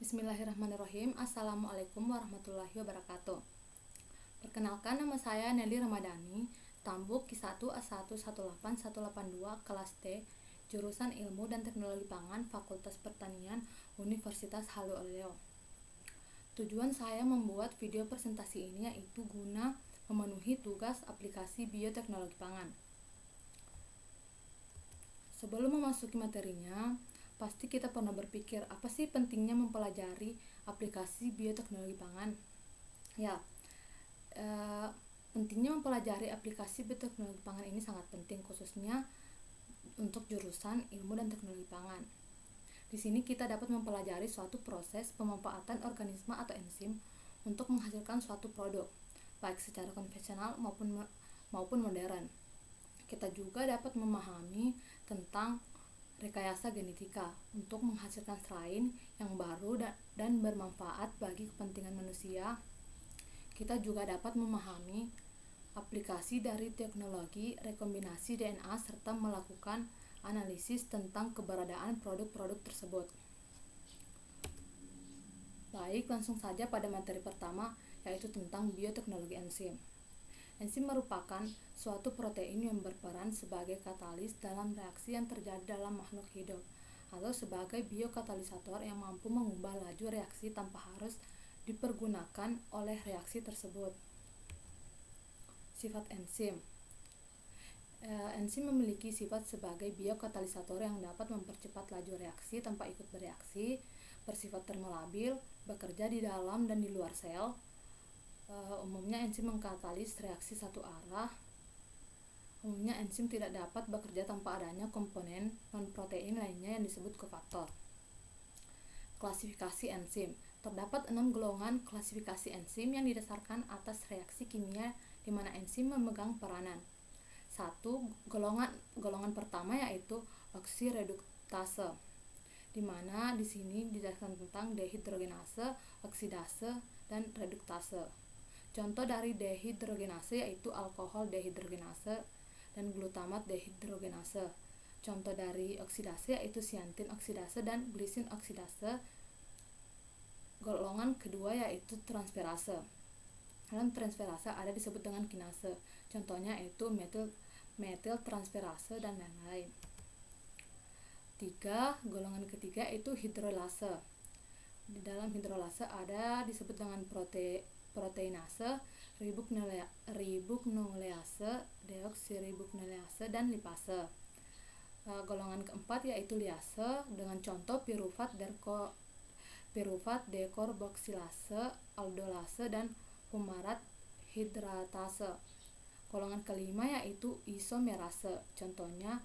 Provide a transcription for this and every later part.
Bismillahirrahmanirrahim. Assalamualaikum warahmatullahi wabarakatuh. Perkenalkan, nama saya Nelly Ramadhani, Tambuk Ki1A118182, kelas T, jurusan Ilmu dan Teknologi Pangan, Fakultas Pertanian, Universitas Haluoleo. Tujuan saya membuat video presentasi ini yaitu guna memenuhi tugas aplikasi bioteknologi pangan. Sebelum memasuki materinya, pasti kita pernah berpikir, apa sih pentingnya mempelajari aplikasi bioteknologi pangan? Pentingnya mempelajari aplikasi bioteknologi pangan ini sangat penting, khususnya untuk jurusan Ilmu dan Teknologi Pangan. Di sini kita dapat mempelajari suatu proses pemanfaatan organisme atau enzim untuk menghasilkan suatu produk, baik secara konvensional maupun modern. Kita juga dapat memahami tentang rekayasa genetika untuk menghasilkan strain yang baru dan bermanfaat bagi kepentingan manusia. Kita juga dapat memahami aplikasi dari teknologi rekombinasi DNA serta melakukan analisis tentang keberadaan produk-produk tersebut. Baik, langsung saja pada materi pertama, yaitu tentang bioteknologi enzim. Enzim merupakan suatu protein yang berperan sebagai katalis dalam reaksi yang terjadi dalam makhluk hidup, atau sebagai biokatalisator yang mampu mengubah laju reaksi tanpa harus dipergunakan oleh reaksi tersebut. Sifat enzim. Enzim memiliki sifat sebagai biokatalisator yang dapat mempercepat laju reaksi tanpa ikut bereaksi, bersifat termolabil, bekerja di dalam dan di luar sel. Umumnya enzim mengkatalis reaksi satu arah. Umumnya enzim tidak dapat bekerja tanpa adanya komponen non-protein lainnya yang disebut kofaktor. Klasifikasi enzim. Terdapat 6 golongan klasifikasi enzim yang didasarkan atas reaksi kimia di mana enzim memegang peranan. 1. Golongan pertama yaitu oksireduktase, di mana di sini dijelaskan tentang dehidrogenase, oksidase, dan reduktase. Contoh dari dehidrogenase yaitu alkohol dehidrogenase dan glutamat dehidrogenase. Contoh dari oksidase yaitu siantin oksidase dan glisin oksidase. Golongan kedua yaitu transferase. Dalam transferase ada disebut dengan kinase. Contohnya yaitu metil transferase dan lain-lain. 3. Golongan ketiga yaitu hidrolase. Di dalam hidrolase ada disebut dengan proteinase, ribuknulease, deoksiribuknulease, dan lipase. Golongan keempat yaitu liase dengan contoh piruvat dekarboksilase, aldolase, dan fumarat hidratase. Golongan kelima yaitu isomerase, contohnya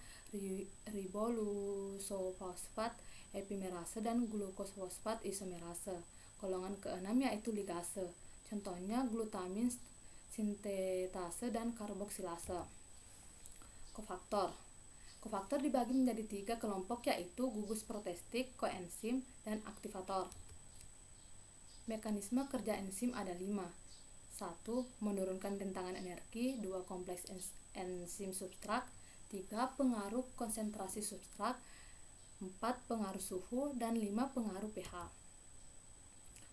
ribolusofosfat epimerase dan glukosfosfat isomerase. Golongan keenam yaitu ligase, contohnya glutamin sintetase dan karboksilase. Kofaktor dibagi menjadi 3 kelompok yaitu gugus protestik, koenzim, dan aktivator. Mekanisme kerja enzim ada 5. 1. Menurunkan rentangan energi. 2. Kompleks enzim substrat. 3. Pengaruh konsentrasi substrat. 4. Pengaruh suhu. Dan 5. Pengaruh pH.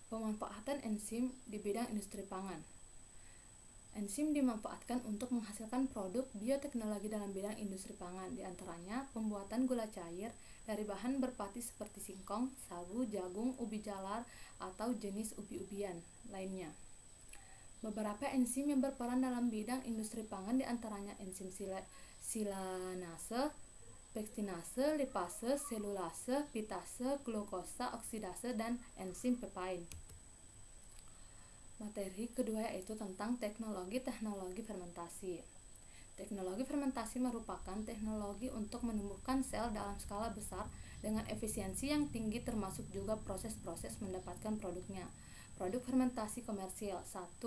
Pemanfaatan enzim di bidang industri pangan. Enzim dimanfaatkan untuk menghasilkan produk bioteknologi dalam bidang industri pangan, diantaranya pembuatan gula cair dari bahan berpati seperti singkong, sagu, jagung, ubi jalar, atau jenis ubi-ubian lainnya. Beberapa enzim yang berperan dalam bidang industri pangan diantaranya enzim silanase, pektinase, lipase, selulase, pitase, glukosa, oksidase, dan enzim peptide. Materi kedua yaitu tentang teknologi fermentasi. Teknologi fermentasi merupakan teknologi untuk menumbuhkan sel dalam skala besar dengan efisiensi yang tinggi, termasuk juga proses-proses mendapatkan produknya. Produk fermentasi komersial. 1.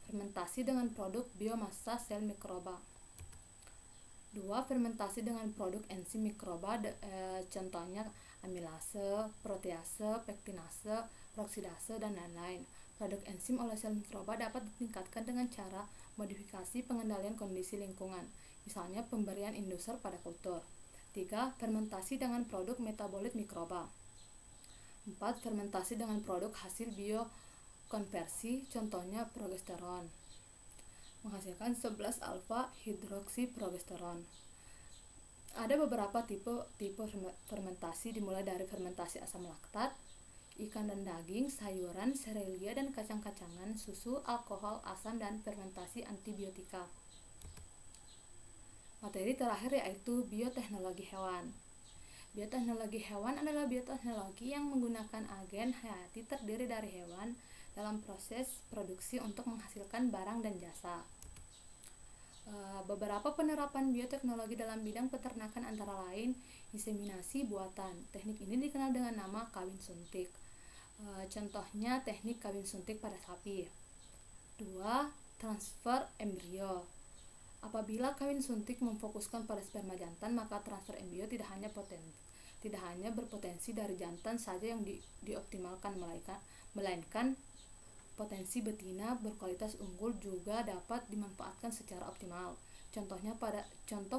Fermentasi dengan produk biomasa sel mikroba. 2. Fermentasi dengan produk enzim mikroba, contohnya amilase, protease, pektinase, proksidase, dan lain-lain. Produk enzim oleh sel mikroba dapat ditingkatkan dengan cara modifikasi pengendalian kondisi lingkungan, misalnya pemberian induser pada kultur. 3. Fermentasi dengan produk metabolit mikroba. 4. Fermentasi dengan produk hasil biokonversi, contohnya progesteron, menghasilkan 11 alfa hidroksiprogesteron. Ada beberapa tipe fermentasi, dimulai dari fermentasi asam laktat, ikan dan daging, sayuran, serealia dan kacang-kacangan, susu, alkohol, asam, dan fermentasi antibiotika. Materi terakhir yaitu bioteknologi hewan. Bioteknologi hewan adalah bioteknologi yang menggunakan agen hayati terdiri dari hewan dalam proses produksi untuk menghasilkan barang dan jasa. Beberapa penerapan bioteknologi dalam bidang peternakan antara lain inseminasi buatan. Teknik ini dikenal dengan nama kawin suntik. Contohnya teknik kawin suntik pada sapi. 2. Transfer embrio. Apabila kawin suntik memfokuskan pada sperma jantan, maka transfer embrio tidak hanya berpotensi dari jantan saja yang dioptimalkan, melainkan potensi betina berkualitas unggul juga dapat dimanfaatkan secara optimal. Contoh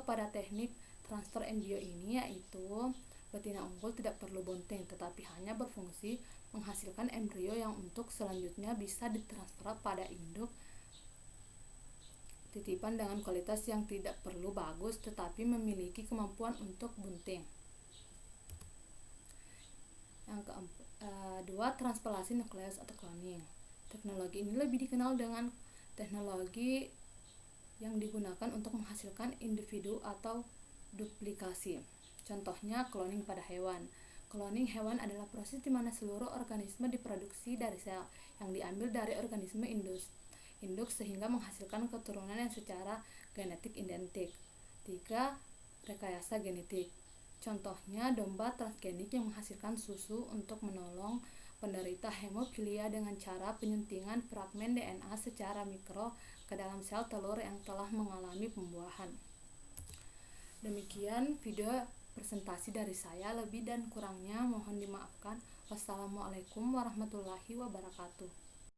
pada teknik transfer embrio ini yaitu betina unggul tidak perlu bunting, tetapi hanya berfungsi menghasilkan embrio yang untuk selanjutnya bisa ditransfer pada induk titipan dengan kualitas yang tidak perlu bagus tetapi memiliki kemampuan untuk bunting. Yang kedua, transplantasi nukleus atau cloning. Teknologi ini lebih dikenal dengan teknologi yang digunakan untuk menghasilkan individu atau duplikasi. Contohnya cloning pada hewan. Cloning hewan adalah proses di mana seluruh organisme diproduksi dari sel yang diambil dari organisme induk sehingga menghasilkan keturunan yang secara genetik identik. 3. Rekayasa genetik. Contohnya domba transgenik yang menghasilkan susu untuk menolong penderita hemofilia dengan cara penyuntingan fragmen DNA secara mikro ke dalam sel telur yang telah mengalami pembuahan. Demikian video presentasi dari saya, lebih dan kurangnya mohon dimaafkan. Wassalamualaikum warahmatullahi wabarakatuh.